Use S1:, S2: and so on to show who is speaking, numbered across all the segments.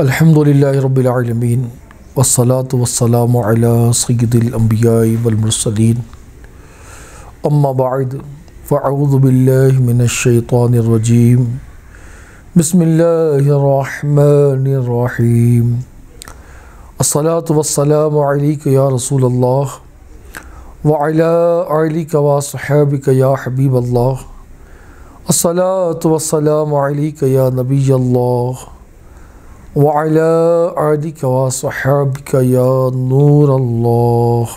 S1: الحمدللہ رب العالمین والصلاة والسلام علی سید الانبیاء والمرسلین اما بعد فاعوذ باللہ من الشیطان الرجیم بسم اللہ الرحمن الرحیم الصلاة والسلام علیک یا رسول اللہ وعلی آلک وصحابک یا حبیب اللہ الصلاة والسلام علیک یا نبی اللہ وعلى آلك وصحابك یا نور اللہ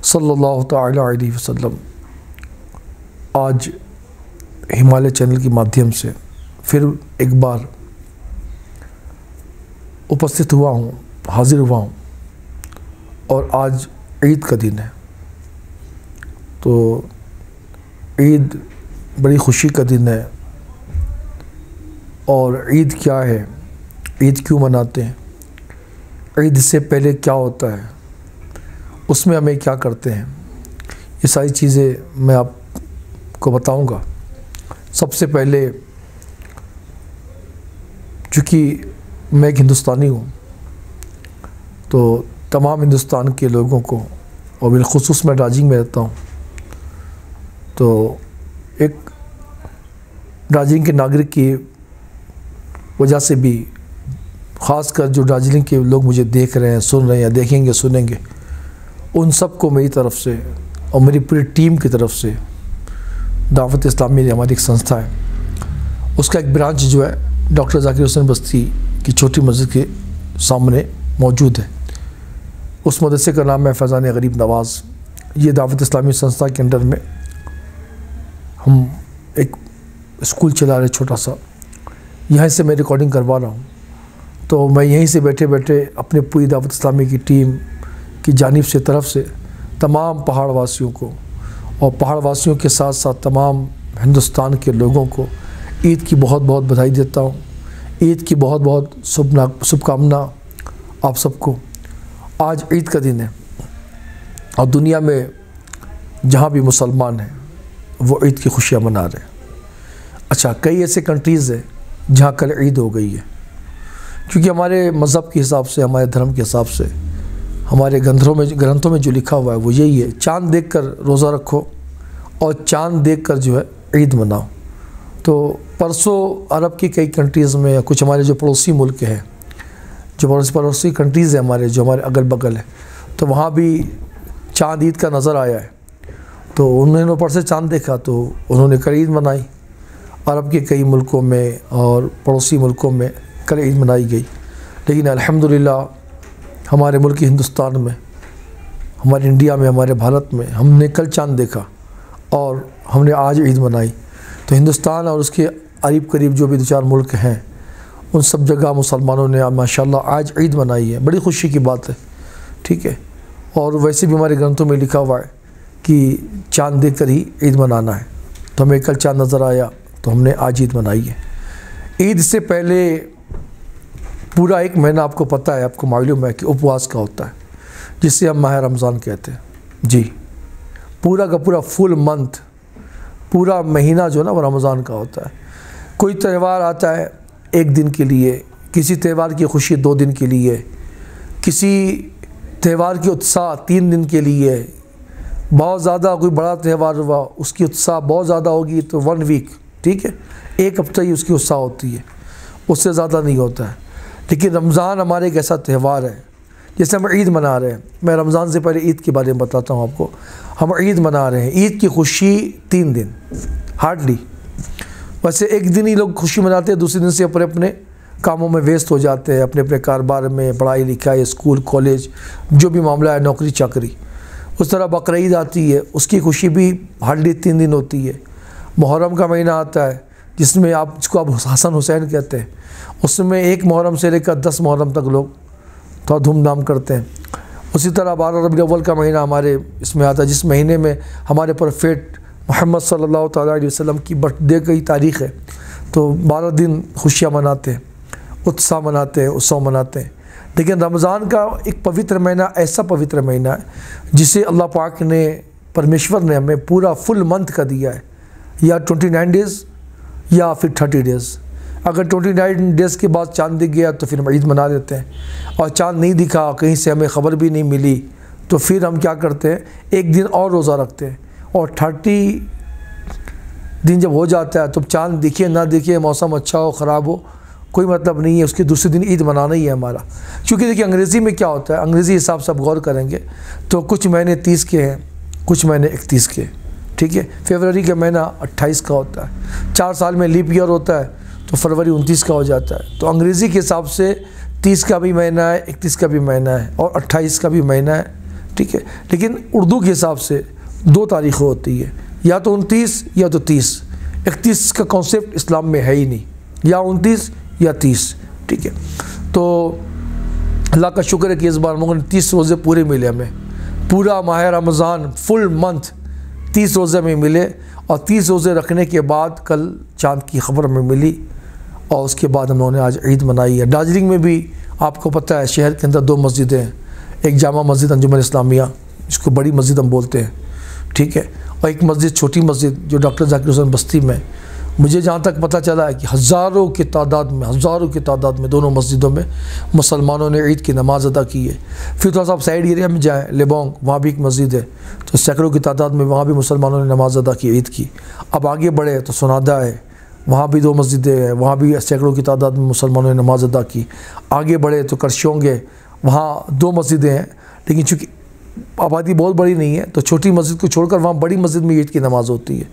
S1: صلی اللہ تعالی علیہ وسلم۔ آج ہمالیہ چینل کے مادھیم سے پھر ایک بار اپستھت ہوا ہوں، حاضر ہوا ہوں، اور آج عید کا دن ہے۔ تو عید بڑی خوشی کا دن ہے، اور عید کیا ہے، عید کیوں مناتے ہیں، عید سے پہلے کیا ہوتا ہے، اس میں ہمیں کیا کرتے ہیں، یہ ساری چیزیں میں آپ کو بتاؤں گا۔ سب سے پہلے چونکہ میں ایک ہندوستانی ہوں، تو تمام ہندوستان کے لوگوں کو، اور بالخصوص میں ڈارجلنگ میں رہتا ہوں، تو ایک ڈارجلنگ کے ناگرک کی وجہ سے بھی، خاص کر جو ڈارجلنگ کے لوگ مجھے دیکھ رہے ہیں، سن رہے ہیں، یا دیکھیں گے سنیں گے، ان سب کو میری طرف سے اور میری پوری ٹیم کی طرف سے، دعوت اسلامی ہماری ایک سنستھا ہے، اس کا ایک برانچ جو ہے ڈاکٹر ذاکر حسین بستی کی چھوٹی مسجد کے سامنے موجود ہے۔ اس مدرسے کا نام ہے فیضان غریب نواز۔ یہ دعوت اسلامی سنستھا کے انڈر میں ہم ایک اسکول چلا رہے چھوٹا سا، یہیں سے میں ریکارڈنگ کروا رہا ہوں۔ تو میں یہیں سے بیٹھے بیٹھے اپنے پوری دعوت اسلامی کی ٹیم کی جانب سے طرف سے تمام پہاڑ واسیوں کو، اور پہاڑ واسیوں کے ساتھ ساتھ تمام ہندوستان کے لوگوں کو عید کی بہت بہت بدھائی دیتا ہوں، عید کی بہت بہت شبھ کامنا آپ سب کو۔ آج عید کا دن ہے، اور دنیا میں جہاں بھی مسلمان ہیں وہ عید کی خوشیاں منا رہے ہیں۔ اچھا، کئی ایسے کنٹریز ہیں جہاں کل عید ہو گئی ہے، کیونکہ ہمارے مذہب کے حساب سے، ہمارے دھرم کے حساب سے، ہمارے گرنتھوں میں جو لکھا ہوا ہے وہ یہی ہے، چاند دیکھ کر روزہ رکھو اور چاند دیکھ کر جو ہے عید مناؤ۔ تو پرسوں عرب کی کئی کنٹریز میں، یا کچھ ہمارے جو پڑوسی ملک ہیں، جو پڑوسی کنٹریز ہیں ہمارے، جو ہمارے اگل بغل ہیں، تو وہاں بھی چاند عید کا نظر آیا ہے۔ تو انہوں نے اوپر سے چاند دیکھا تو انہوں نے کل عید منائی۔ عرب کے کئی ملکوں میں اور پڑوسی ملکوں میں کل عید منائی گئی، لیکن الحمدللہ ہمارے ملک ہندوستان میں، ہمارے انڈیا میں، ہمارے بھارت میں ہم نے کل چاند دیکھا اور ہم نے آج عید منائی۔ تو ہندوستان اور اس کے قریب قریب جو بھی دو چار ملک ہیں، ان سب جگہ مسلمانوں نے ماشاءاللہ آج عید منائی ہے، بڑی خوشی کی بات ہے، ٹھیک ہے۔ اور ویسے بھی ہمارے گرنتھوں میں لکھا ہوا ہے کہ چاند دیکھ کر ہی عید منانا ہے، تو ہمیں کل چاند نظر آیا تو ہم نے آج عید منائی ہے۔ عید سے پہلے پورا ایک مہینہ آپ کو پتہ ہے، آپ کو معلوم ہے کہ اپواس کا ہوتا ہے، جس سے ہم ماہ رمضان کہتے ہیں۔ جی، پورا کا پورا فل منتھ، پورا مہینہ جو ہے نا وہ رمضان کا ہوتا ہے۔ کوئی تہوار آتا ہے ایک دن کے لیے، کسی تہوار کی خوشی 2 دن کے لیے، کسی تہوار کی اتساہ 3 دن کے لیے، بہت زیادہ کوئی بڑا تہوار ہوا اس کی اتساہ بہت زیادہ ہوگی تو 1 ویک، ٹھیک ہے، 1 ہفتہ ہی اس کی اتساہ ہوتی ہے، اس سے زیادہ نہیں ہوتا ہے۔ لیکن رمضان ہمارے ایک ایسا تہوار ہے، جیسے ہم عید منا رہے ہیں۔ میں رمضان سے پہلے عید کے بارے میں بتاتا ہوں آپ کو۔ ہم عید منا رہے ہیں، عید کی خوشی 3 دن ہارڈلی، ویسے ایک دن ہی لوگ خوشی مناتے ہیں، دوسرے دن سے اپنے اپنے کاموں میں ویست ہو جاتے ہیں، اپنے اپنے کاروبار میں، پڑھائی لکھائی، اسکول کالج جو بھی معاملہ ہے، نوکری چاکری۔ اس طرح بقرعید آتی ہے، اس کی خوشی بھی ہارڈلی 3 دن ہوتی ہے۔ محرم کا مہینہ آتا ہے، جس میں جس کو آپ حسن حسین کہتے ہیں، اس میں 1 محرم سے لے کر 10 محرم تک لوگ تھوڑا دھوم دھام کرتے ہیں۔ اسی طرح 12 ربیع الاول کا مہینہ ہمارے اس میں آتا ہے، جس مہینے میں ہمارے پروفیٹ محمد صلی اللہ تعالیٰ علیہ وسلم کی برتھ ڈے کی تاریخ ہے۔ تو 12 دن خوشیاں مناتے ہیں، اتساہ مناتے ہیں، اتسو مناتے ہیں۔ لیکن رمضان کا ایک پوتر مہینہ، ایسا پوتر مہینہ ہے جسے اللہ پاک نے، پرمیشور نے ہمیں پورا فل منتھ کا دیا ہے، یا 29 ڈیز یا پھر 30 ڈیز۔ اگر 29 ڈیز کے بعد چاند دکھ گیا تو پھر ہم عید منا لیتے ہیں، اور چاند نہیں دکھا، کہیں سے ہمیں خبر بھی نہیں ملی، تو پھر ہم کیا کرتے ہیں، ایک دن اور روزہ رکھتے ہیں، اور 30 دن جب ہو جاتا ہے تو چاند دکھے نہ دکھے، موسم اچھا ہو خراب ہو، کوئی مطلب نہیں ہے، اس کے دوسرے دن عید منانا ہی ہے ہمارا۔ کیونکہ دیکھیے انگریزی میں کیا ہوتا ہے، انگریزی حساب سے آپ غور کریں گے تو کچھ مہینے 30 کے ہیں، کچھ مہینے 31 کے، ٹھیک ہے۔ فروری کا مہینہ 28 کا ہوتا ہے، 4 سال میں لیپ ایئر ہوتا ہے تو فروری 29 کا ہو جاتا ہے، تو انگریزی کے حساب سے 30 کا بھی مہینہ ہے، 31 کا بھی مہینہ ہے، اور 28 کا بھی مہینہ ہے، ٹھیک ہے۔ لیکن اردو کے حساب سے 2 تاریخیں ہوتی ہے، یا تو 29 یا تو 30۔ 31 کا کانسیپٹ اسلام میں ہے ہی نہیں، یا 29 یا 30، ٹھیک ہے۔ تو اللہ کا شکر ہے کہ اس بار ہم لوگوں نے 30 روزے پورے ملے، ہمیں پورا ماہ رمضان فل منتھ 30 روزے میں ملے، اور 30 روزے رکھنے کے بعد کل چاند کی خبر ہمیں ملی، اور اس کے بعد ہم لوگوں نے آج عید منائی ہے۔ دارجلنگ میں بھی آپ کو پتہ ہے شہر کے اندر 2 مسجدیں ہیں، ایک جامع مسجد انجمن اسلامیہ، اس کو بڑی مسجد ہم بولتے ہیں، ٹھیک ہے، اور ایک مسجد چھوٹی مسجد جو ڈاکٹر ذاکر حسین بستی میں۔ مجھے جہاں تک پتہ چلا ہے کہ ہزاروں کی تعداد میں دونوں مسجدوں میں مسلمانوں نے عید کی نماز ادا کی ہے۔ پھر تھوڑا سا آپ سائڈ ایریا میں جائیں، لیبونگ، وہاں بھی ایک مسجد ہے، تو سینکڑوں کی تعداد میں وہاں بھی مسلمانوں نے نماز ادا کی عید کی۔ اب آگے بڑھے تو سنادا ہے، وہاں بھی 2 مسجدیں ہیں، وہاں بھی سینکڑوں کی تعداد میں مسلمانوں نے نماز ادا کی۔ آگے بڑھے تو کرشونگے، وہاں 2 مسجدیں ہیں، لیکن چونکہ آبادی بہت بڑی نہیں ہے تو چھوٹی مسجد کو چھوڑ کر وہاں بڑی مسجد میں عید کی نماز ہوتی ہے۔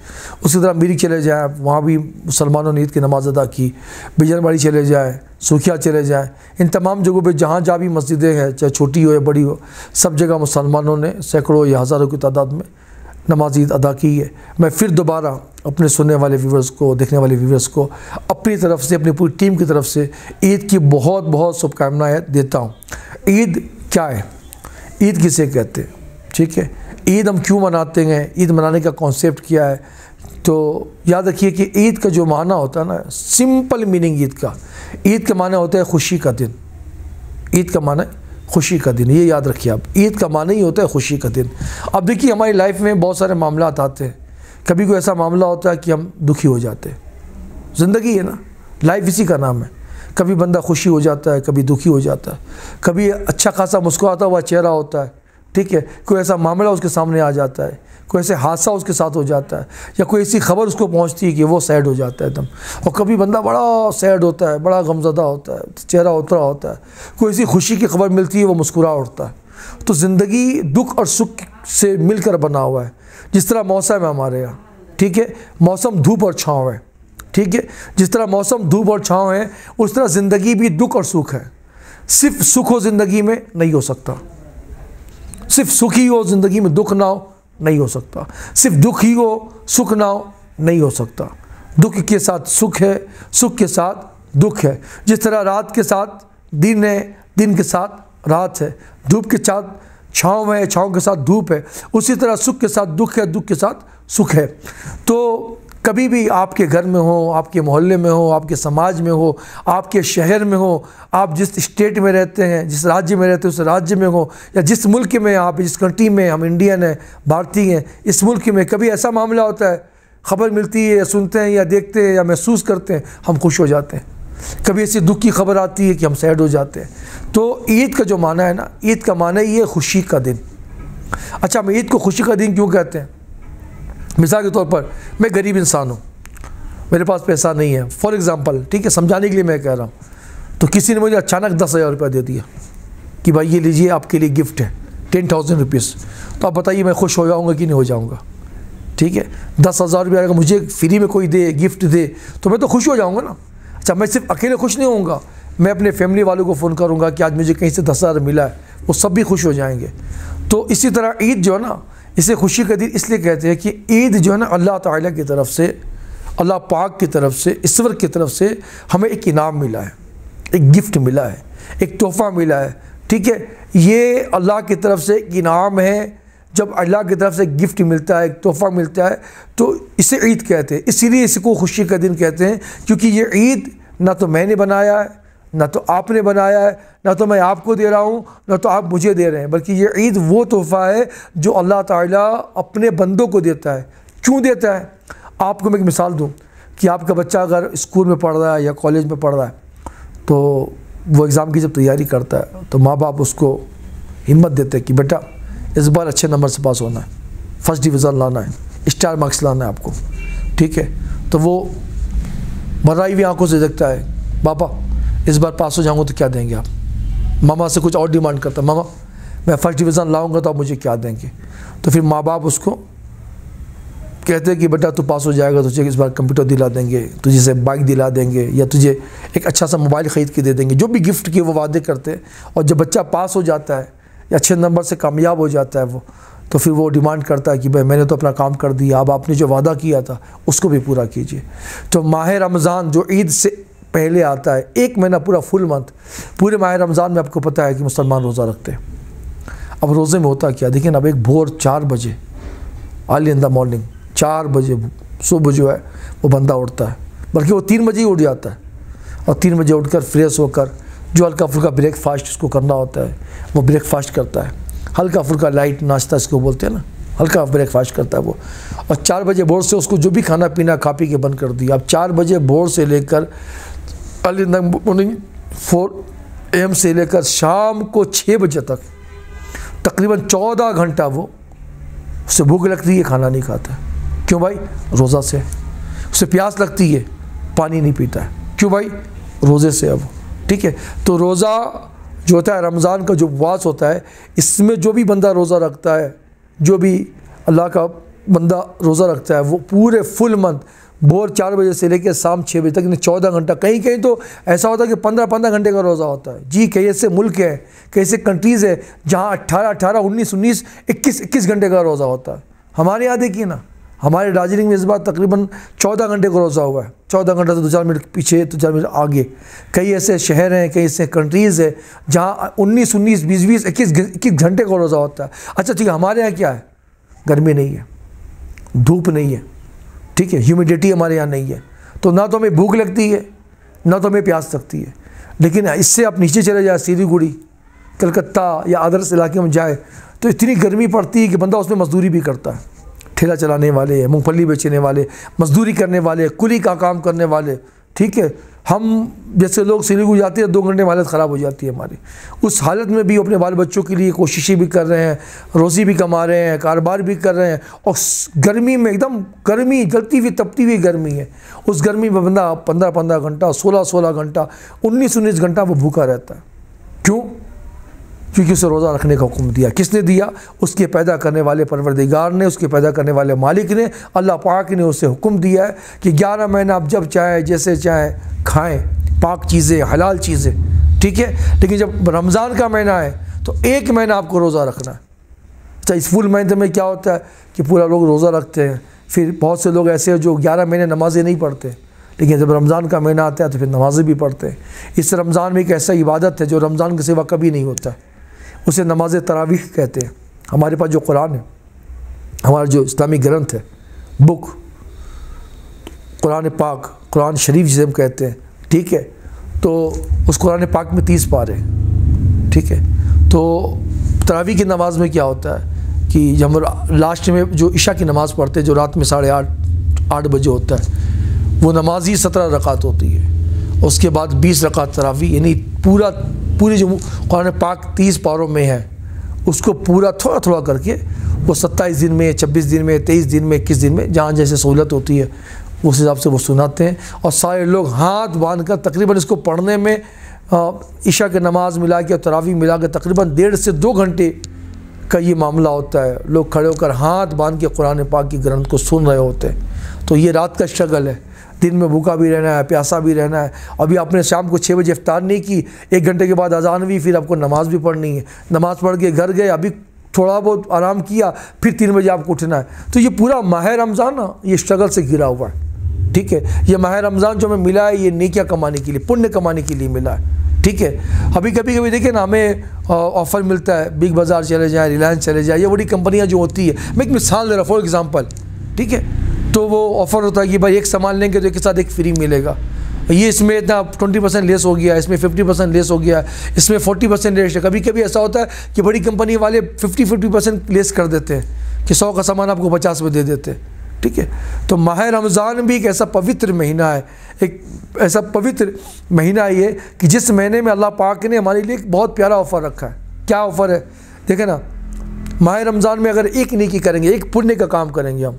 S1: اسی طرح میری چلے جائیں، وہاں بھی مسلمانوں نے عید کی نماز ادا کی۔ بجن باڑی چلے جائیں، سوکھیا چلے جائیں، ان تمام جگہوں پہ جہاں بھی مسجدیں ہیں، چاہے چھوٹی ہو یا بڑی ہو، سب جگہ مسلمانوں نے سینکڑوں یا ہزاروں کی تعداد میں نماز عید ادا کی ہے۔ میں پھر دوبارہ اپنے سننے والے ویورز کو، دیکھنے والے ویورز کو اپنی طرف سے، اپنی پوری ٹیم کی طرف سے عید کی بہت بہت شبھ کامنائیں دیتا ہوں۔ عید کیا ہے؟ عید کسے کہتے ہیں؟ ٹھیک ہے، عید ہم کیوں مناتے ہیں، عید منانے کا کانسیپٹ کیا ہے؟ تو یاد رکھیے کہ عید کا جو معنی ہوتا ہے نا، سمپل میننگ عید کا معنی ہوتا ہے خوشی کا دن۔ عید کا معنی خوشی کا دن، یہ یاد رکھیے آپ، عید کا معنی ہی ہوتا ہے خوشی کا دن۔ اب دیکھیے ہماری لائف میں بہت سارے معاملات آتے ہیں، کبھی کوئی ایسا معاملہ ہوتا ہے کہ ہم دکھی ہو جاتے ہیں، زندگی ہے نا، لائف اسی کا نام ہے۔ کبھی بندہ خوشی ہو جاتا ہے، کبھی دکھی ہو جاتا ہے، کبھی اچھا خاصا مسکراتا ہوا چہرہ ہوتا ہے، ٹھیک ہے، کوئی ایسا معاملہ اس کے سامنے آ جاتا ہے، کوئی ایسے حادثہ اس کے ساتھ ہو جاتا ہے، یا کوئی ایسی خبر اس کو پہنچتی ہے کہ وہ سیڈ ہو جاتا ہے ایک دم، اور کبھی بندہ بڑا سیڈ ہوتا ہے، بڑا غمزدہ ہوتا ہے، چہرہ اترا ہوتا ہے، کوئی ایسی خوشی کی خبر ملتی ہے وہ مسکرا اٹھتا ہے۔ تو زندگی دکھ اور سکھ سے مل کر بنا ہوا ہے، جس طرح موسم ہے ہمارے یہاں، ٹھیک ہے، موسم دھوپ اور چھاؤں ہے، ٹھیک ہے، جس طرح موسم دھوپ اور چھاؤں ہے اس طرح زندگی بھی دکھ اور سکھ ہے۔ صرف سکھ ہو زندگی میں نہیں ہو سکتا، صرف سکھ ہی ہو زندگی میں دکھ نہ ہو نہیں ہو سکتا، صرف دکھ ہی ہو سکھ نہ ہو نہیں ہو سکتا۔ دکھ کے ساتھ سکھ ہے، سکھ کے ساتھ دکھ ہے، جس طرح رات کے ساتھ دن ہے، دن کے ساتھ رات ہے، دھوپ کے ساتھ چھاؤں ہے، چھاؤں کے ساتھ دھوپ ہے، اسی طرح سکھ کے ساتھ دکھ ہے، دکھ کے ساتھ سکھ ہے۔ تو کبھی بھی آپ کے گھر میں ہو، آپ کے محلے میں ہو، آپ کے سماج میں ہو، آپ کے شہر میں ہو، آپ جس اسٹیٹ میں رہتے ہیں، جس راجیہ میں رہتے ہیں اس راجیہ میں ہو، یا جس ملک میں آپ، جس کنٹری میں ہم انڈین ہیں، بھارتی ہیں، اس ملک میں کبھی ایسا معاملہ ہوتا ہے، خبر ملتی ہے، یا سنتے ہیں یا دیکھتے ہیں یا محسوس کرتے ہیں، ہم خوش ہو جاتے ہیں۔ کبھی ایسی دکھ کی خبر آتی ہے کہ ہم سیڈ ہو جاتے ہیں۔ تو عید کا جو معنی ہے نا، عید کا معنی یہ ہے خوشی کا دن۔ اچھا، ہم عید کو خوشی کا دن کیوں کہتے ہیں؟ مثال کے طور پر میں غریب انسان ہوں، میرے پاس پیسہ نہیں ہے، فار ایگزامپل، ٹھیک ہے، سمجھانے کے لیے میں کہہ رہا ہوں، تو کسی نے مجھے اچانک 10,000 روپیہ دے دیا کہ بھائی یہ لیجئے آپ کے لیے گفٹ ہے 10,000 روپیز، تو آپ بتائیے میں خوش ہو جاؤں گا کہ نہیں ہو جاؤں گا؟ ٹھیک ہے، 10,000 روپیہ اگر مجھے فری میں کوئی دے، گفٹ دے، تو میں تو خوش ہو جاؤں گا نا۔ اچھا، میں صرف اکیلے خوش نہیں ہوں گا، میں اپنے فیملی والوں کو فون کروں گا کہ آج مجھے کہیں سے 10,000 ملا ہے، وہ سب بھی خوش ہو جائیں گے۔ تو اسی طرح عید جو ہے نا، اسے خوشی کا دن اس لیے کہتے ہیں کہ عید جو ہے نا اللہ تعالیٰ کی طرف سے، اللہ پاک کی طرف سے، ایشور کی طرف سے ہمیں ایک انعام ملا ہے، ایک گفٹ ملا ہے، ایک تحفہ ملا ہے، ٹھیک ہے، یہ اللہ کی طرف سے ایک انعام ہے۔ جب اللہ کی طرف سے گفٹ ملتا ہے، ایک تحفہ ملتا ہے، تو اسے عید کہتے ہیں۔ اسی لیے اس کو خوشی کا دن کہتے ہیں، کیونکہ یہ عید نہ تو میں نے بنایا ہے، نہ تو آپ نے بنایا ہے، نہ تو میں آپ کو دے رہا ہوں، نہ تو آپ مجھے دے رہے ہیں، بلکہ یہ عید وہ تحفہ ہے جو اللہ تعالیٰ اپنے بندوں کو دیتا ہے۔ کیوں دیتا ہے؟ آپ کو میں ایک مثال دوں، کہ آپ کا بچہ اگر اسکول میں پڑھ رہا ہے یا کالج میں پڑھ رہا ہے تو وہ ایگزام کی جب تیاری کرتا ہے تو ماں باپ اس کو ہمت دیتے ہیں کہ بیٹا اس بار اچھے نمبر سے پاس ہونا ہے، فرسٹ ڈویژن لانا ہے، اسٹار مارکس لانا ہے آپ کو، ٹھیک ہے؟ تو وہ بھرائی ہوئی آنکھوں سے دیکھتا ہے، پاپا اس بار پاس ہو جاؤں گا تو کیا دیں گے آپ؟ ماما سے کچھ اور ڈیمانڈ کرتا ہے، ماما میں فرسٹ ڈویژن لاؤں گا تو آپ مجھے کیا دیں گے؟ تو پھر ماں باپ اس کو کہتے ہیں کہ بیٹا تو پاس ہو جائے گا، تجھے اس بار کمپیوٹر دلا دیں گے، تجھے سے بائک دلا دیں گے، یا تجھے ایک اچھا سا موبائل خرید کے دے دیں گے، جو بھی گفٹ کے وہ وعدے کرتے ہیں۔ اور جب بچہ پاس ہو جاتا ہے یا اچھے نمبر سے کامیاب ہو جاتا ہے وہ، تو پھر وہ ڈیمانڈ کرتا ہے کہ بھائی میں نے تو اپنا کام کر دیا، اب آپ نے جو وعدہ کیا تھا اس کو بھی پورا کیجیے۔ تو ماہ رمضان جو عید سے پہلے آتا ہے، ایک مہینہ پورا فل منتھ، پورے ماہ رمضان میں آپ کو پتہ ہے کہ مسلمان روزہ رکھتے ہیں۔ اب روزے میں ہوتا کیا دیکھیں، اب ایک بھور 4 بجے ارلی ان دا مارننگ 4 بجے صبح جو ہے وہ بندہ اٹھتا ہے، بلکہ وہ 3 بجے ہی اٹھ جاتا ہے، اور 3 بجے اٹھ کر فریش ہو کر جو ہلکا پھلکا بریک فاسٹ اس کو کرنا ہوتا ہے وہ بریک فاسٹ کرتا ہے، ہلکا پھلکا لائٹ ناشتہ اس کو بولتے ہیں نا، ہلکا بریک فاسٹ کرتا ہے وہ، اور 4 بجے بھور سے اس کو جو بھی کھانا پینا کھا پی کے بند کر دیا۔ اب 4 بجے بھور سے لے کر early in the morning 4 AM سے لے کر شام کو 6 بجے تک تقریباً 14 گھنٹہ وہ اسے بھوک لگتی ہے، کھانا نہیں کھاتا ہے۔ کیوں بھائی؟ روزہ سے۔ اسے پیاس لگتی ہے، پانی نہیں پیتا ہے۔ کیوں بھائی؟ روزے سے۔ اب ٹھیک ہے، تو روزہ جو ہوتا ہے رمضان کا جو اپواس ہوتا ہے، اس میں جو بھی بندہ روزہ رکھتا ہے، جو بھی اللہ کا بندہ روزہ رکھتا ہے، وہ پورے فل منتھ بھور 4 بجے سے لے کے شام 6 بجے تک 14 گھنٹہ، کہیں کہیں تو ایسا ہوتا ہے کہ 15 گھنٹے کا روزہ ہوتا ہے۔ جی کئی ایسے ملک ہیں، کئی ایسے کنٹریز ہیں جہاں 18 19 21 گھنٹے کا روزہ ہوتا ہے۔ ہمارے یہاں دیکھیے نا، ہمارے دارجلنگ میں اس بار تقریباً 14 گھنٹے کا روزہ ہوا ہے، 14 گھنٹہ سے 2-4 منٹ پیچھے 2-4 منٹ آگے۔ کئی ایسے شہر ہیں، کئی ایسے کنٹریز ہیں جہاں 19 20 21 گھنٹے کا روزہ ہوتا ہے۔ اچھا ٹھیک ہے، ہمارے یہاں کیا ہے؟ گرمی نہیں ہے، دھوپ نہیں ہے، ٹھیک ہے، ہیومیڈیٹی ہمارے یہاں نہیں ہے، تو نہ تو ہمیں بھوک لگتی ہے نہ تو ہمیں پیاس لگتی ہے۔ لیکن اس سے آپ نیچے چلے جائیں، سلیگوڑی، کلکتہ یا ادرس علاقے میں جائے تو اتنی گرمی پڑتی ہے کہ بندہ اس میں مزدوری بھی کرتا ہے، ٹھیلا چلانے والے، مونگ پھلی بیچنے والے، مزدوری کرنے والے، کلی کا کام کرنے والے، ٹھیک ہے۔ ہم جیسے لوگ سلیگوڑی جاتے ہیں 2 گھنٹے میں حالت خراب ہو جاتی ہے ہماری، اس حالت میں بھی اپنے بال بچوں کے لیے کوششیں بھی کر رہے ہیں، روزی بھی کما رہے ہیں، کاروبار بھی کر رہے ہیں، اور گرمی میں ایک دم گرمی جلتی ہوئی تپتی ہوئی گرمی ہے، اس گرمی میں بندہ 15 گھنٹہ 16 گھنٹہ 19 گھنٹہ وہ بھوکا رہتا ہے۔ کیوں؟ کیونکہ اسے روزہ رکھنے کا حکم دیا۔ کس نے دیا؟ اس کے پیدا کرنے والے پروردگار نے، اس کے پیدا کرنے والے مالک نے، اللہ پاک نے اسے حکم دیا ہے کہ 11 مہینہ آپ جب چاہیں جیسے چاہیں کھائیں، پاک چیزیں، حلال چیزیں، ٹھیک ہے۔ لیکن جب رمضان کا مہینہ ہے تو 1 مہینہ آپ کو روزہ رکھنا ہے۔ اچھا، اس فل مہینے میں کیا ہوتا ہے کہ پورا لوگ روزہ رکھتے ہیں، پھر بہت سے لوگ ایسے ہیں جو 11 مہینے نمازیں نہیں پڑھتے، لیکن جب رمضان کا مہینہ آتا ہے تو پھر نمازیں بھی پڑھتے ہیں۔ اس رمضان میں ایک ایسا عبادت ہے جو رمضان کے سوا کبھی نہیں ہوتا ہے، اسے نماز تراویح کہتے ہیں۔ ہمارے پاس جو قرآن ہے، ہمارا جو اسلامی گرنتھ ہے، بک، قرآن پاک، قرآن شریف جسے ہم کہتے ہیں، ٹھیک ہے، تو اس قرآن پاک میں 30 پارے ہیں، ٹھیک ہے۔ تو تراویح کی نماز میں کیا ہوتا ہے کہ جب ہم لاسٹ میں جو عشاء کی نماز پڑھتے ہیں جو رات میں 8:30 بجے ہوتا ہے، وہ نماز ہی 17 رکعت ہوتی ہے، اس کے بعد 20 رکعت تراویح، یعنی پوری جو قرآن پاک 30 پاروں میں ہے اس کو پورا تھوڑا تھوڑا کر کے وہ 27 دن میں، 26 دن میں، 23 دن میں، 21 دن میں جہاں جیسے سہولت ہوتی ہے اس حساب سے وہ سناتے ہیں، اور سارے لوگ ہاتھ باندھ کر تقریباً اس کو پڑھنے میں عشاء کی نماز ملا کے تراویح ملا کے تقریباً 1.5 سے 2 گھنٹے کا یہ معاملہ ہوتا ہے۔ لوگ کھڑے ہو کر ہاتھ باندھ کے قرآن پاک کی گرنتھ کو سن رہے ہوتے ہیں۔ تو یہ رات کا شغل ہے، دن میں بھوکا بھی رہنا ہے، پیاسا بھی رہنا ہے۔ ابھی آپ نے شام کو 6 بجے افطار نہیں کی، 1 گھنٹے کے بعد اذان ہوئی، پھر آپ کو نماز بھی پڑھنی ہے، نماز پڑھ کے گھر گئے، ابھی تھوڑا بہت آرام کیا، پھر 3 بجے آپ کو اٹھنا ہے۔ تو یہ پورا ماہ رمضان نا یہ اسٹرگل سے گھرا ہوا ہے، ٹھیک ہے۔ یہ ماہ رمضان جو ہمیں ملا ہے یہ نیکیاں کمانے کے لیے، پنیہ کمانے کے لیے ملا ہے، ٹھیک ہے۔ ابھی کبھی دیکھیں نا ہمیں آفر ملتا ہے، بگ بازار چلے جائیں، ریلائنس چلے جائیں، یہ بڑی کمپنیاں جو ہوتی ہے، میں ایک مثال دے رہا ہوں فار ایگزامپل، ٹھیک ہے۔ تو وہ آفر ہوتا ہے کہ بھائی ایک سامان لیں گے تو ایک کے ساتھ ایک فری ملے گا، یہ اس میں اتنا 20% لیس ہو گیا، اس میں 50% لیس ہو گیا، اس میں 40% لیس ہے۔ کبھی ایسا ہوتا ہے کہ بڑی کمپنی والے 50% لیس کر دیتے ہیں کہ 100 کا سامان آپ کو 50 میں دے دیتے ہیں، ٹھیک ہے. تو ماہ رمضان بھی ایک ایسا پوتر مہینہ ہے, ایک ایسا پوتر مہینہ ہے یہ کہ جس مہینے میں اللہ پاک نے ہمارے لیے ایک بہت پیارا آفر رکھا ہے. کیا آفر ہے؟ دیکھیں نا, ماہ رمضان میں اگر ایک نیکی کریں گے, ایک پنیہ کا کام کریں گے ہم,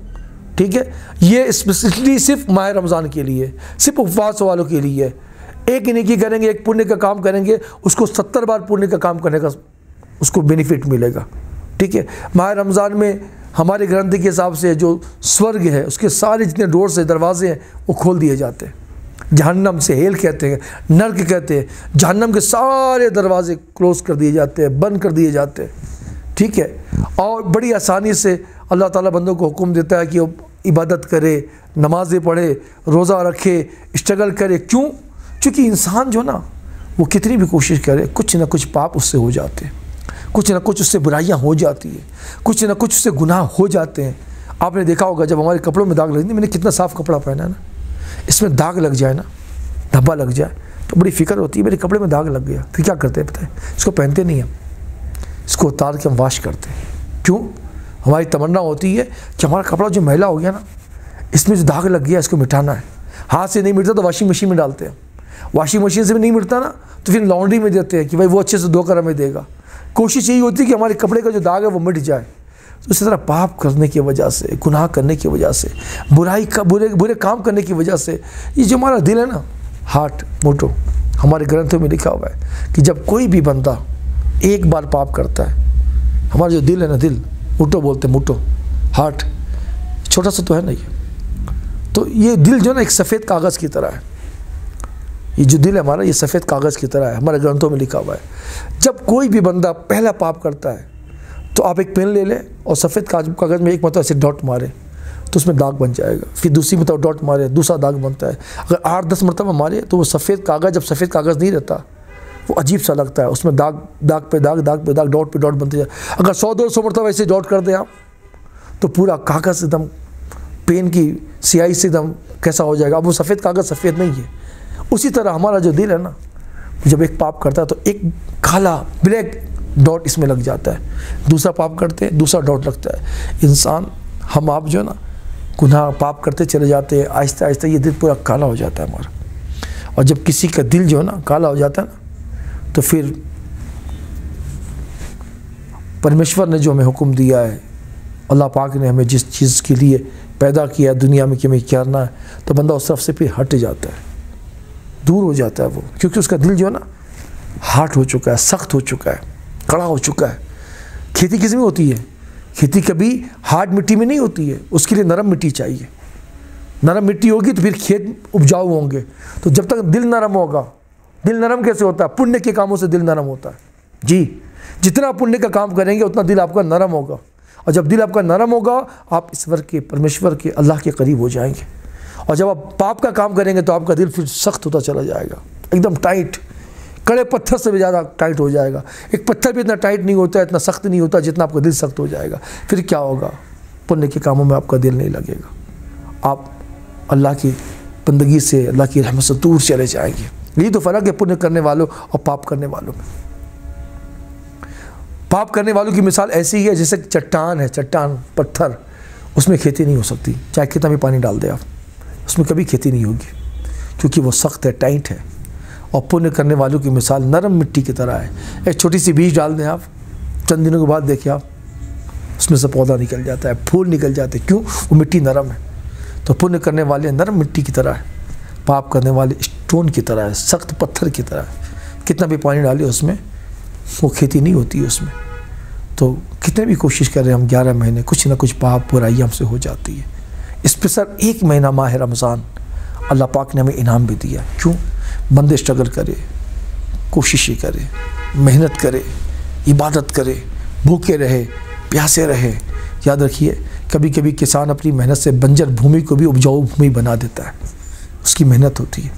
S1: ٹھیک ہے, یہ اسپیسیفکلی صرف ماہ رمضان کے لیے, صرف اپواس والوں کے لیے. ایک نیکی کریں گے, ایک پنیہ کا کام کریں گے, اس کو 70 بار پنیہ کا کام کرنے کا اس کو بینیفٹ ملے گا. ٹھیک ہے. ماہ رمضان میں ہمارے گرنتھ کے حساب سے جو سورگ ہے اس کے سارے جتنے ڈورز ہیں, دروازے ہیں, وہ کھول دیے جاتے ہیں. جہنم سے ہیل کہتے ہیں, نرک کہتے ہیں, جہنم کے سارے دروازے کلوز کر دیے جاتے ہیں, بند کر دیے جاتے ہیں. ٹھیک ہے. اور بڑی آسانی سے اللہ تعالیٰ بندوں کو حکم دیتا ہے کہ وہ عبادت کرے, نمازیں پڑھے, روزہ رکھے, اسٹرگل کرے. کیوں؟ چونکہ انسان جو نا وہ کتنی بھی کوشش کرے, کچھ نہ کچھ پاپ اس سے ہو جاتے ہیں, کچھ نہ کچھ اس سے برائیاں ہو جاتی ہیں, کچھ نہ کچھ اس سے گناہ ہو جاتے ہیں. آپ نے دیکھا ہوگا جب ہمارے کپڑوں میں داغ لگتی ہے, میں نے کتنا صاف کپڑا پہنا ہے نا, اس میں داغ لگ جائے نا, دھبا لگ جائے تو بڑی فکر ہوتی ہے, میرے کپڑے میں داغ لگ گیا. پھر کیا کرتے ہیں پتہ ہے؟ اس کو پہنتے نہیں ہم, اس کو اتار کے ہم واش کرتے ہیں. کیوں؟ ہماری تمنا ہوتی ہے کہ ہمارا کپڑا جو میلا ہو گیا نا, اس میں جو داغ لگ گیا اس کو مٹانا ہے. ہاتھ سے نہیں مٹتا تو واشنگ مشین میں ڈالتے ہیں, واشنگ مشین سے بھی نہیں مٹتا نا تو پھر لانڈری میں دیتے ہیں کہ بھائی وہ اچھے سے دھو کر ہمیں دے گا. کوشش یہی ہوتی ہے کہ ہمارے کپڑے کا جو داغ ہے وہ مٹ جائے. تو اسی طرح پاپ کرنے کی وجہ سے, گناہ کرنے کی وجہ سے, برائی کا برے کام کرنے کی وجہ سے, یہ جو ہمارا دل ہے نا, ہارٹ موٹو, ہمارے گرنتھوں میں لکھا ہوا ہے کہ جب کوئی بھی بندہ ایک بار پاپ کرتا ہے, ہمارا جو دل ہے نا, دل موٹو بولتے ہیں, موٹو ہارٹ, چھوٹا سا تو ہے نا یہ, تو یہ دل جو ہے نا ایک سفید کاغذ کی طرح ہے. یہ جو دل ہے ہمارا, یہ سفید کاغذ کی طرح ہے, ہمارے گرنتھوں میں لکھا ہوا ہے. جب کوئی بھی بندہ پہلا پاپ کرتا ہے تو آپ ایک پین لے لیں اور سفید کاغذ میں ایک مرتبہ ایسے ڈاٹ ماریں تو اس میں داغ بن جائے گا. پھر دوسری مرتبہ ڈاٹ مارے, دوسرا داغ بنتا ہے. اگر 8-10 مرتبہ مارے تو وہ سفید کاغذ, جب سفید کاغذ نہیں رہتا وہ عجیب سا لگتا ہے, اس میں داغ پہ داغ, داغ پہ داغ, ڈاٹ پہ ڈاٹ بنتے جائے. اگر 100-200 مرتبہ ایسے ڈاٹ کر دیں آپ تو پورا کاغذ ایک دم پین کی سیاہی سے ایک دم کیسا ہو جائے گا. اب وہ سفید کاغذ سفید نہیں ہے. اسی طرح ہمارا جو دل ہے نا, جب ایک پاپ کرتا ہے تو ایک کالا بلیک ڈاٹ اس میں لگ جاتا ہے. دوسرا پاپ کرتے ہیں, دوسرا ڈاٹ لگتا ہے. انسان, ہم آپ جو ہے نا گناہ پاپ کرتے چلے جاتے ہیں, آہستہ آہستہ یہ دل پورا کالا ہو جاتا ہے ہمارا. اور جب کسی کا دل جو ہے نا کالا ہو جاتا ہے نا تو پھر پرمیشور نے جو ہمیں حکم دیا ہے, اللہ پاک نے ہمیں جس چیز کے لیے پیدا کیا دنیا میں کہ ہمیں کرنا ہے, تو بندہ اس طرف سے پھر ہٹ جاتا ہے, دور ہو جاتا ہے وہ, کیونکہ اس کا دل جو ہے نا ہارڈ ہو چکا ہے, سخت ہو چکا ہے, کڑا ہو چکا ہے. کھیتی کس میں ہوتی ہے؟ کھیتی کبھی ہارڈ مٹی میں نہیں ہوتی ہے, اس کے لیے نرم مٹی چاہیے. نرم مٹی ہوگی تو پھر کھیت اپجاؤ ہوں گے. تو جب تک دل نرم ہوگا, دل نرم کیسے ہوتا ہے؟ پنیہ کے کاموں سے دل نرم ہوتا ہے. جی, جتنا پنیہ کا کام کریں گے اتنا دل آپ کا نرم ہوگا, اور جب دل آپ کا نرم ہوگا آپ ایشور کے, پرمیشور کے, اللہ کے قریب ہو جائیں گے. اور جب آپ پاپ کا کام کریں گے تو آپ کا دل پھر سخت ہوتا چلا جائے گا, ایک دم ٹائٹ, کڑے پتھر سے بھی زیادہ ٹائٹ ہو جائے گا. ایک پتھر بھی اتنا ٹائٹ نہیں ہوتا, اتنا سخت نہیں ہوتا جتنا آپ کا دل سخت ہو جائے گا. پھر کیا ہوگا؟ پنیہ کے کاموں میں آپ کا دل نہیں لگے گا, آپ اللہ کی بندگی سے, اللہ کی رحمت سے دور چلے جائیں گے. یہی تو فرق ہے پنیہ کرنے والوں اور پاپ کرنے والوں میں. پاپ کرنے والوں کی مثال ایسی ہی ہے جیسے چٹان ہے, چٹان, پتھر, اس میں کھیتی نہیں ہو سکتی, چاہے کتنا بھی پانی ڈال دے آپ, اس میں کبھی کھیتی نہیں ہوگی کیونکہ وہ سخت ہے, ٹائٹ ہے. اور پنیہ کرنے والوں کی مثال نرم مٹی کی طرح ہے. ایک چھوٹی سی بیج ڈال دیں آپ, چند دنوں کے بعد دیکھیں آپ اس میں سے پودا نکل جاتا ہے, پھول نکل جاتے ہیں. کیوں؟ وہ مٹی نرم ہے. تو پنیہ کرنے والے نرم مٹی کی طرح ہے, پاپ کرنے والے اسٹون کی طرح ہے, سخت پتھر کی طرح ہے. کتنا بھی پانی ڈالے اس میں وہ کھیتی نہیں ہوتی ہے اس میں. تو کتنے بھی کوشش کر رہے ہیں ہم 11 مہینے, کچھ نہ کچھ پاپ برائی ہم سے ہو جاتی ہے. اس پہ سر ایک مہینہ ماہ رمضان اللہ پاک نے ہمیں انعام بھی دیا. کیوں؟ بندے اسٹرگل کرے, کوششیں کرے, محنت کرے, عبادت کرے, بھوکے رہے, پیاسے رہے. یاد رکھیے کبھی کبھی کسان اپنی محنت سے بنجر بھومی کو بھی اپجاؤ بھومی بنا دیتا ہے, اس کی محنت ہوتی ہے.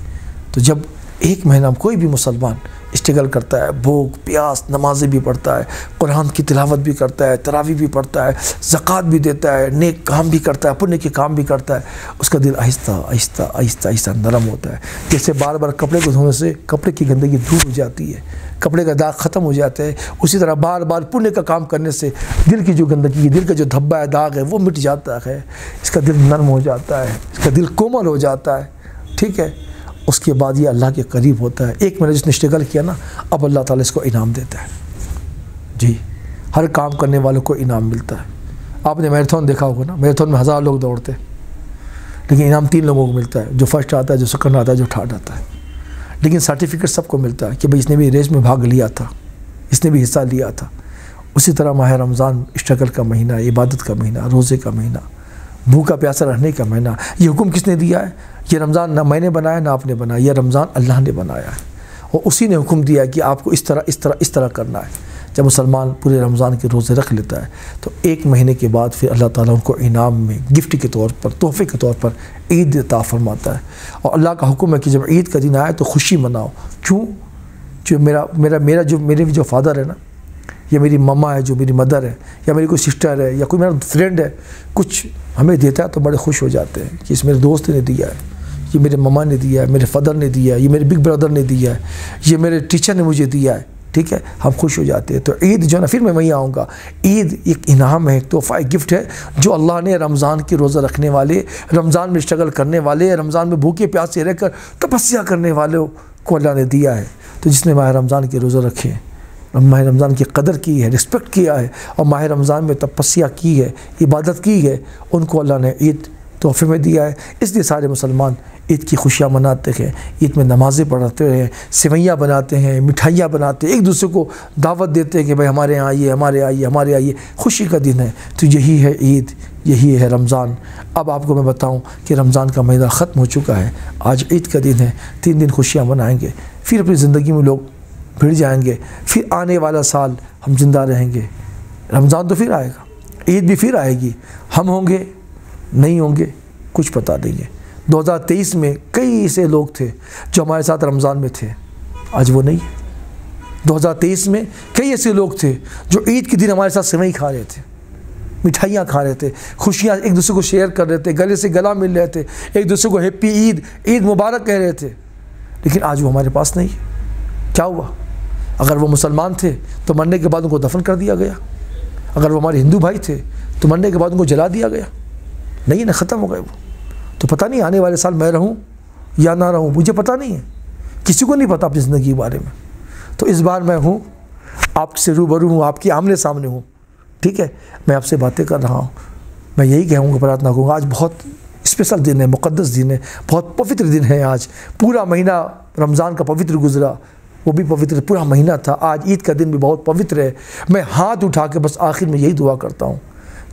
S1: تو جب ایک مہینہ کوئی بھی مسلمان اسٹرگل کرتا ہے، بھوک پیاس، نمازیں بھی پڑھتا ہے، قرآن کی تلاوت بھی کرتا ہے، تراویح بھی پڑھتا ہے، زکوٰۃ بھی دیتا ہے، نیک کام بھی کرتا ہے، پنے کے کام بھی کرتا ہے، اس کا دل آہستہ آہستہ آہستہ آہستہ نرم ہوتا ہے. جیسے بار بار کپڑے کو دھونے سے کپڑے کی گندگی دور ہو جاتی ہے، کپڑے کا داغ ختم ہو جاتا ہے، اسی طرح بار بار پنے کا کام کرنے سے دل کی جو گندگی ہے، دل کا جو دھبا ہے، داغ ہے، وہ مٹ جاتا ہے، اس کا دل نرم ہو جاتا ہے، اس کا دل کومل ہو جاتا ہے. ٹھیک ہے، اس کے بعد یہ اللہ کے قریب ہوتا ہے. ایک مہینہ جس نے اسٹرگل کیا نا، اب اللہ تعالیٰ اس کو انعام دیتا ہے. جی، ہر کام کرنے والوں کو انعام ملتا ہے. آپ نے میراتھن دیکھا ہوگا نا، میراتھن میں 1000 لوگ دوڑتے ہیں، لیکن انعام 3 لوگوں کو ملتا ہے، جو فرسٹ آتا ہے، جو سیکنڈ آتا ہے، جو تھرڈ آتا ہے. لیکن سرٹیفکیٹ سب کو ملتا ہے کہ بھئی اس نے بھی ریس میں بھاگ لیا تھا، اس نے بھی حصہ لیا تھا. اسی طرح ماہ رمضان اسٹرگل کا مہینہ، عبادت کا مہینہ، روزے کا مہینہ، بھوکا پیاسا رہنے کا مہینہ. یہ حکم کس نے دیا ہے؟ یہ رمضان نہ میں نے بنایا نہ آپ نے بنایا، یہ رمضان اللہ نے بنایا ہے، اور اسی نے حکم دیا ہے کہ آپ کو اس طرح کرنا ہے. جب مسلمان پورے رمضان کے روزے رکھ لیتا ہے تو 1 مہینے کے بعد پھر اللہ تعالیٰ ان کو انعام میں گفٹ کے طور پر، تحفے کے طور پر عید عطا فرماتا ہے. اور اللہ کا حکم ہے کہ جب عید کا دن آئے تو خوشی مناؤ. کیوں؟ جو میرے جو فادر ہے نا، یا میری مما ہے، جو میری مدر ہے، یا میری کوئی سسٹر ہے، یا کوئی میرا فرینڈ ہے، کچھ ہمیں دیتا ہے تو بڑے خوش ہو جاتے ہیں کہ اس میرے دوست نے دیا ہے، یہ میرے مما نے دیا ہے، میرے فادر نے دیا ہے، یہ میرے بگ بردر نے دیا ہے، یہ میرے ٹیچر نے مجھے دیا ہے. ٹھیک ہے، ہم خوش ہو جاتے ہیں. تو عید جو ہے نا، پھر میں وہیں آؤں گا، عید ایک انعام ہے، ایک تحفہ، ایک گفٹ ہے جو اللہ نے رمضان کی روزہ رکھنے والے، رمضان میں اسٹرگل کرنے والے، رمضان میں بھوکے پیاسے رہ کر تپسیا کرنے والوں کو اللہ نے دیا ہے. تو جس نے ماہ رمضان کے روزہ رکھے، ماہ رمضان کی قدر کی ہے، رسپیکٹ کیا ہے، اور ماہ رمضان میں تپسیا کی ہے، عبادت کی ہے، ان کو اللہ نے عید تحفے میں دیا ہے. اس لیے سارے مسلمان عید کی خوشیاں مناتے ہیں، عید میں نمازیں پڑھتے ہیں، سوئیاں بناتے ہیں، مٹھائیاں بناتے ہیں، ایک دوسرے کو دعوت دیتے ہیں کہ بھائی ہمارے یہاں آئیے، ہمارے آئیے. خوشی کا دن ہے. تو یہی ہے عید، یہی ہے رمضان. اب آپ کو میں بتاؤں کہ رمضان کا مہینہ ختم ہو چکا ہے، آج عید کا دن ہے. 3 دن خوشیاں منائیں گے، پھر اپنی زندگی میں لوگ بھڑ جائیں گے. پھر آنے والا سال ہم زندہ رہیں گے. رمضان تو پھر آئے گا، عید بھی پھر آئے گی. ہم ہوں گے نہیں ہوں گے کچھ پتہ نہیں ہے. 2023 میں کئی ایسے لوگ تھے جو ہمارے ساتھ رمضان میں تھے، آج وہ نہیں ہے. 2023 میں کئی ایسے لوگ تھے جو عید کے دن ہمارے ساتھ سوئی کھا رہے تھے، مٹھائیاں کھا رہے تھے، خوشیاں ایک دوسرے کو شیئر کر رہے تھے، گلے سے گلا مل رہے تھے، ایک دوسرے کو ہیپی عید مبارک کہہ رہے تھے. لیکن آج وہ ہمارے پاس نہیں ہے. کیا ہوا؟ اگر وہ مسلمان تھے تو مرنے کے بعد ان کو دفن کر دیا گیا. اگر وہ ہمارے ہندو بھائی تھے تو مرنے کے بعد ان کو جلا دیا گیا. نہیں نا، ختم ہو گئے وہ. تو پتہ نہیں آنے والے سال میں رہوں یا نہ رہوں، مجھے پتہ نہیں ہے، کسی کو نہیں پتہ اپنی زندگی کے بارے میں. تو اس بار میں ہوں، آپ سے روبرو ہوں، آپ کے آمنے سامنے ہوں. ٹھیک ہے، میں آپ سے باتیں کر رہا ہوں. میں یہی کہوں گا، پرارتھنا کروں گا، آج بہت اسپیشل دن ہے، مقدس دن ہے، بہت پوتر دن ہے. آج پورا مہینہ رمضان کا پوتر گزرا، وہ بھی پوتر پورا مہینہ تھا. آج عید کا دن بھی بہت پوتر ہے. میں ہاتھ اٹھا کے بس آخر میں یہی دعا کرتا ہوں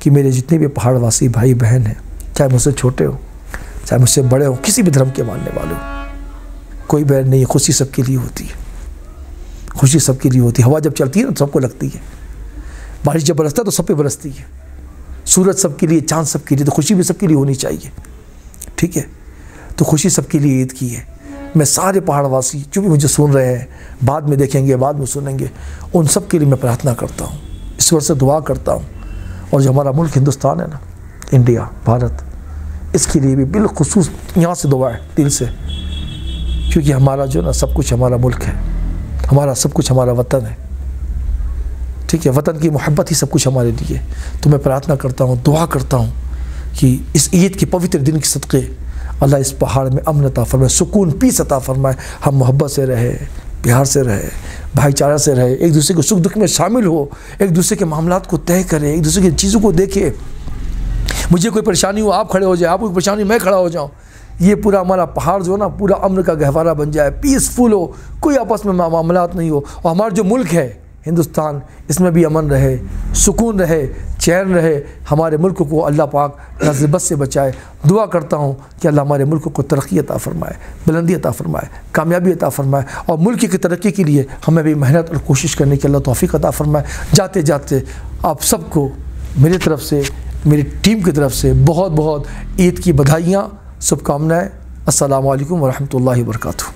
S1: کہ میرے جتنے بھی پہاڑ واسی بھائی بہن ہیں، چاہے مجھ سے چھوٹے ہو چاہے مجھ سے بڑے ہو، کسی بھی دھرم کے ماننے والے ہو، کوئی بیر نہیں ہے. خوشی سب کے لیے ہوتی ہے، خوشی سب کے لیے ہوتی ہے. ہوا جب چلتی ہے نا سب کو لگتی ہے، بارش جب برستا ہے تو سب پہ برستی ہے، سورج سب کے لیے، چاند سب کے لیے، تو خوشی بھی سب کے لیے ہونی چاہیے. ٹھیک ہے، تو خوشی سب کے لیے عید کی ہے. میں سارے پہاڑ واسی جو بھی مجھے سن رہے ہیں، بعد میں دیکھیں گے، بعد میں سنیں گے، ان سب کے لیے میں پرارتھنا کرتا ہوں، ایشور سے دعا کرتا ہوں. اور جو ہمارا ملک ہندوستان ہے نا، انڈیا، بھارت، اس کے لیے بھی بالخصوص یہاں سے دعا ہے دل سے، کیونکہ ہمارا جو نا سب کچھ ہمارا ملک ہے، ہمارا سب کچھ ہمارا وطن ہے. ٹھیک ہے، وطن کی محبت ہی سب کچھ ہمارے لیے. تو میں پرارتھنا کرتا ہوں، دعا کرتا ہوں کہ اس عید کے پوتر دن کے صدقے اللہ اس پہاڑ میں امن عطا فرمائے، سکون، پیس عطا فرمائے. ہم محبت سے رہے، پیار سے رہے، بھائی چارہ سے رہے، ایک دوسرے کو سکھ دکھ میں شامل ہو، ایک دوسرے کے معاملات کو طے کرے، ایک دوسرے کی چیزوں کو دیکھے. مجھے کوئی پریشانی ہو آپ کھڑے ہو جائیں، آپ کو کوئی پریشانی میں کھڑا ہو جاؤں. یہ پورا ہمارا پہاڑ جو ہے نا پورا امن کا گہوارہ بن جائے، پیسفل ہو، کوئی آپس میں معاملات نہیں ہو. اور ہمارا جو ملک ہے ہندوستان، اس میں بھی امن رہے، سکون رہے، چین رہے. ہمارے ملک کو اللہ پاک نظر سے بچائے. دعا کرتا ہوں کہ اللہ ہمارے ملک کو ترقی عطا فرمائے، بلندی عطا فرمائے، کامیابی عطا فرمائے، اور ملک کی ترقی کے لیے ہمیں بھی محنت اور کوشش کرنے کی اللہ توفیق عطا فرمائے. جاتے جاتے آپ سب کو میری طرف سے، میری ٹیم کی طرف سے بہت بہت عید کی بدھائیاں، شبھ کامنائیں. السلام علیکم ورحمۃ اللہ وبرکاتہ.